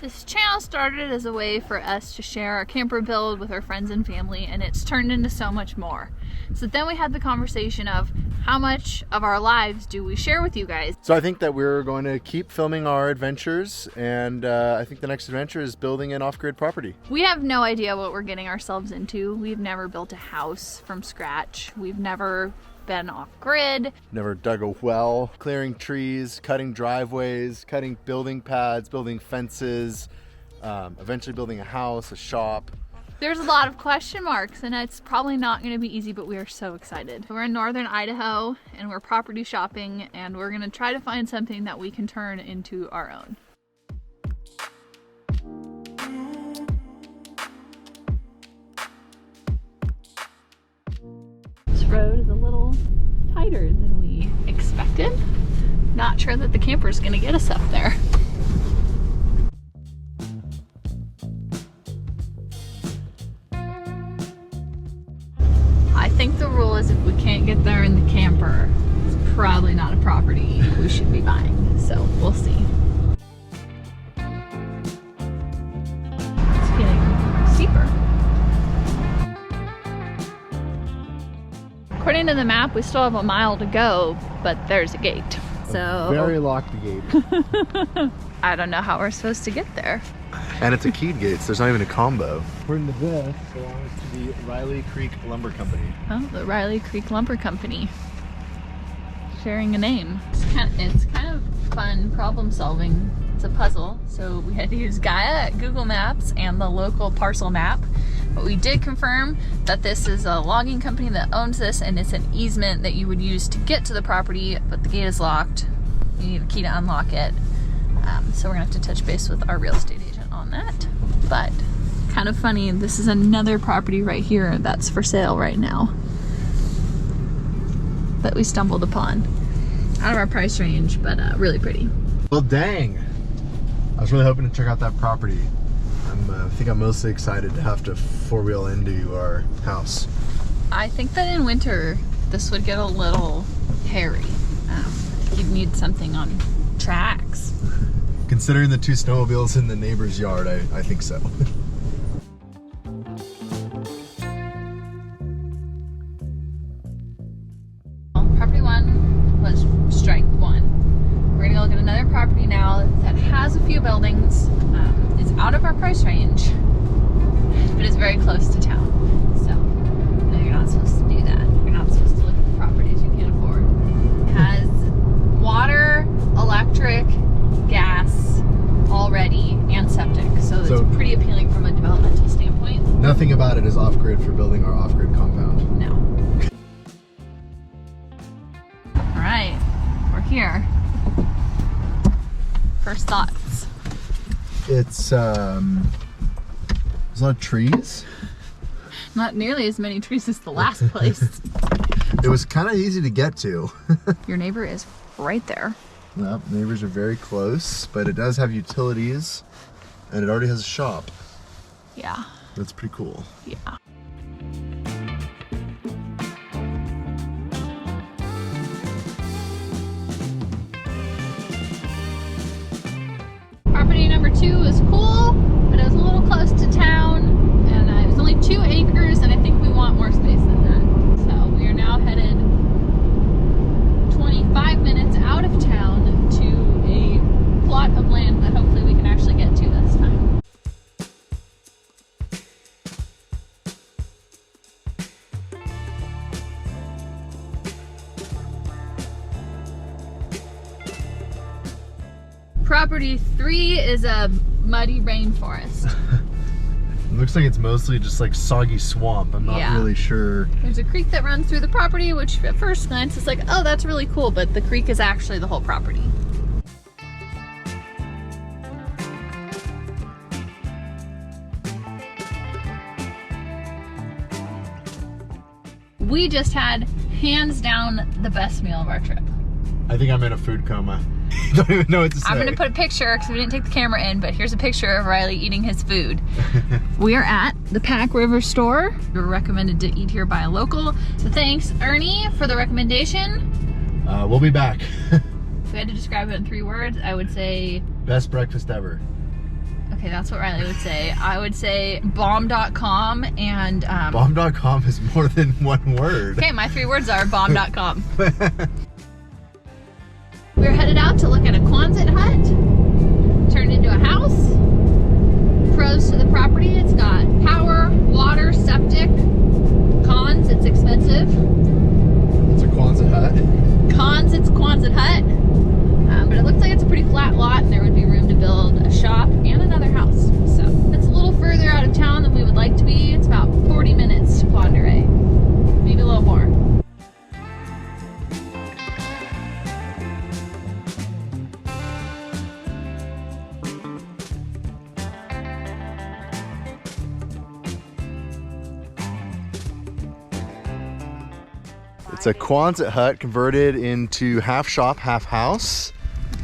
This channel started as a way for us to share our camper build with our friends and family, and it's turned into so much more. So then we had the conversation of how much of our lives do we share with you guys? So I think that we're going to keep filming our adventures, and I think the next adventure is building an off-grid property. We have no idea what we're getting ourselves into. We've never built a house from scratch. We've never been off-grid. Never dug a well, clearing trees, cutting driveways, cutting building pads, building fences, eventually building a house, a shop. There's a lot of question marks, and it's probably not going to be easy, but we are so excited. We're in Northern Idaho, and we're property shopping, and we're going to try to find something that we can turn into our own. This road is a little tighter than we expected. Not sure that the camper is going to get us up there. I think the rule is if we can't get there in the camper, it's probably not a property we should be buying. So we'll see. It's getting steeper. According to the map, we still have a mile to go, but there's a gate. So Very locked gate. I don't know how we're supposed to get there. And it's a keyed gate, so there's not even a combo. According to this, belongs to the Riley Creek Lumber Company. Oh, the Riley Creek Lumber Company. Sharing a name. It's kind of fun problem solving. It's a puzzle. So we had to use Gaia, Google Maps, and the local parcel map. But we did confirm that this is a logging company that owns this, and it's an easement that you would use to get to the property, but the gate is locked. You need a key to unlock it. So we're gonna have to touch base with our real estate agent on that. But kind of funny, this is another property right here that's for sale right now that we stumbled upon. Out of our price range, but really pretty. Well, dang. I was really hoping to check out that property. I think I'm mostly excited to have to four-wheel into our house. I think that in winter, this would get a little hairy. You'd need something on tracks. Considering the two snowmobiles in the neighbor's yard, I think so. Property one was strike one. We're gonna go look at another property now that has a few buildings. It's out of our price range, but it's very close to town. So, no, you're not supposed to do that. You're not supposed to look at the properties you can't afford. It has water, electric, gas already, and septic. So it's pretty appealing from a developmental standpoint. Nothing about it is off-grid for building our off-grid compound. No. All right, we're here. First thoughts. It's there's a lot of trees. Not nearly as many trees as the last place. It was kind of easy to get to. Your neighbor is right there. Well, neighbors are very close, but it does have utilities, and it already has a shop. Yeah. That's pretty cool. Yeah. Property number 2 was cool, but it was a little close to town, and it was only 2 acres, and I think we want more space than that. So we are now headed 25 minutes out of town to a plot of land that hopefully we can actually get to this time. Property 3 is a muddy rainforest. It looks like it's mostly just like soggy swamp. I'm not really sure. There's a creek that runs through the property, which at first glance is like, oh, that's really cool, but the creek is actually the whole property. We just had, hands down, the best meal of our trip. I think I'm in a food coma. Don't even know what to say. I'm gonna put a picture, because we didn't take the camera in, but here's a picture of Riley eating his food. We are at the Pack River store. We were recommended to eat here by a local. So thanks, Ernie, for the recommendation. We'll be back. If we had to describe it in 3 words, I would say... Best breakfast ever. Okay, that's what Riley would say. I would say bomb.com and... Bomb.com is more than one word. Okay, my 3 words are bomb.com. We're headed out to look at a Quonset hut, turned into a house. Pros to the property, it's got power, water, septic. Cons, it's expensive. It's a Quonset hut. Cons, it's a Quonset hut. But it looks like it's a pretty flat lot and there would be room to build a shop and another house. So it's a little further out of town than we would like to be. It's about 40 minutes to Pend Oreille, maybe a little more. It's a Quonset hut converted into half shop, half house.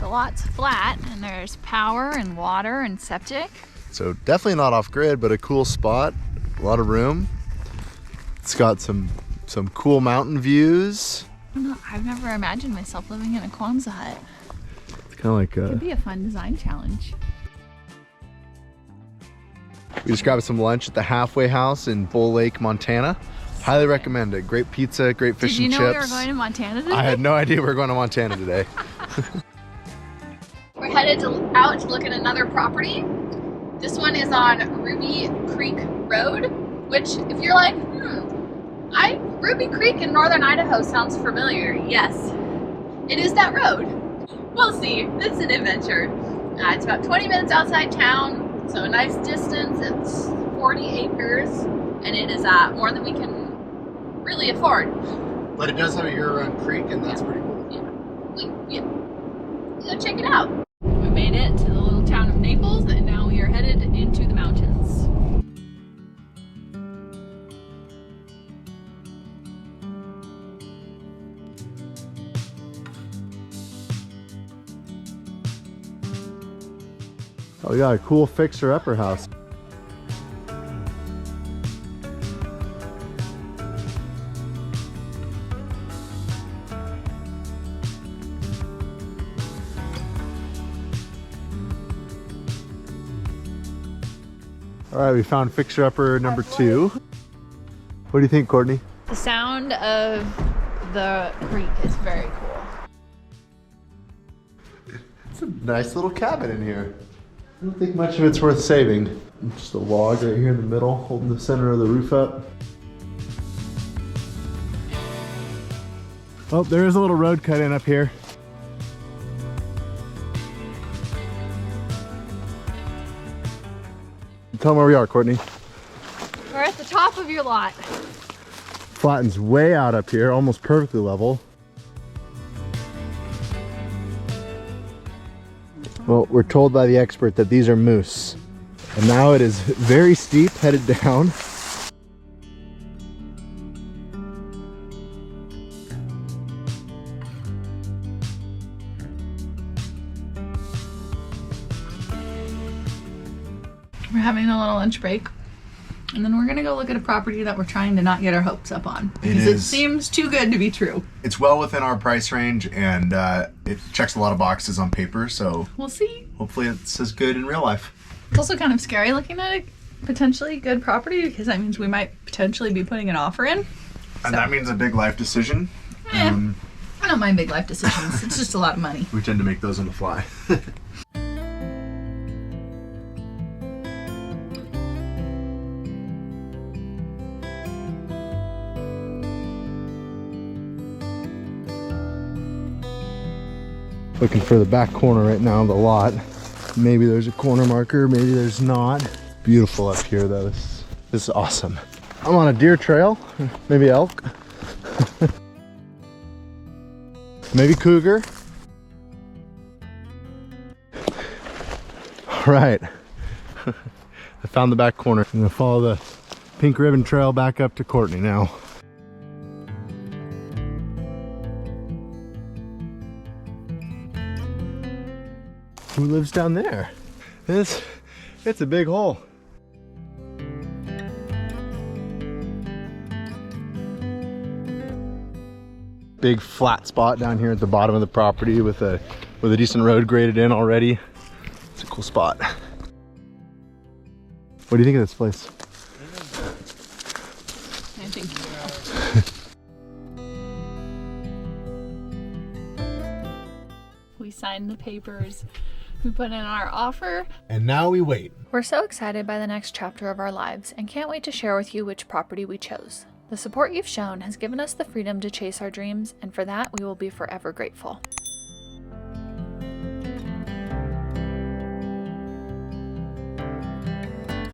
The lot's flat and there's power and water and septic. So definitely not off grid, but a cool spot, a lot of room. It's got some cool mountain views. I don't know, I've never imagined myself living in a Quonset hut. It's kind of like Could be a fun design challenge. We just grabbed some lunch at the Halfway House in Bull Lake, Montana. Highly recommend it. Great pizza, great fish and chips. Did you know we were going to Montana today? I had no idea we were going to Montana today. We're headed out to look at another property. This one is on Ruby Creek Road, which if you're like, Ruby Creek in Northern Idaho sounds familiar. Yes, it is that road. We'll see. It's an adventure. It's about 20 minutes outside town, so a nice distance. It's 40 acres, and it is more than we can really afford. But it does have a year-round creek, and that's pretty cool. Yeah. Go check it out. We made it to the little town of Naples, and now we are headed into the mountains. Oh, we got a cool fixer-upper house. All right, we found fixer-upper number 2. What do you think, Courtney? The sound of the creek is very cool. It's a nice little cabin in here. I don't think much of it's worth saving. Just a log right here in the middle, holding the center of the roof up. Oh, there is a little road cut in up here. Tell them where we are, Courtney. We're at the top of your lot. Flattens way out up here, almost perfectly level. Well, we're told by the expert that these are moose. And now it is very steep, headed down. We're having a little lunch break, and then we're gonna go look at a property that we're trying to not get our hopes up on because it seems too good to be true. It's well within our price range, and it checks a lot of boxes on paper, so we'll see. Hopefully it's as good in real life. It's also kind of scary looking at a potentially good property because that means we might potentially be putting an offer in. And that means a big life decision. I don't mind big life decisions. It's just a lot of money. We tend to make those on the fly. Looking for the back corner right now of the lot. Maybe there's a corner marker, maybe there's not. Beautiful up here though, this is awesome. I'm on a deer trail, maybe elk. Maybe cougar. All right, I found the back corner. I'm gonna follow the pink ribbon trail back up to Courtney now. Who lives down there? It's a big hole. Big flat spot down here at the bottom of the property with a decent road graded in already. It's a cool spot. What do you think of this place? I think we signed the papers. We put in our offer. And now we wait. We're so excited by the next chapter of our lives and can't wait to share with you which property we chose. The support you've shown has given us the freedom to chase our dreams, and for that we will be forever grateful.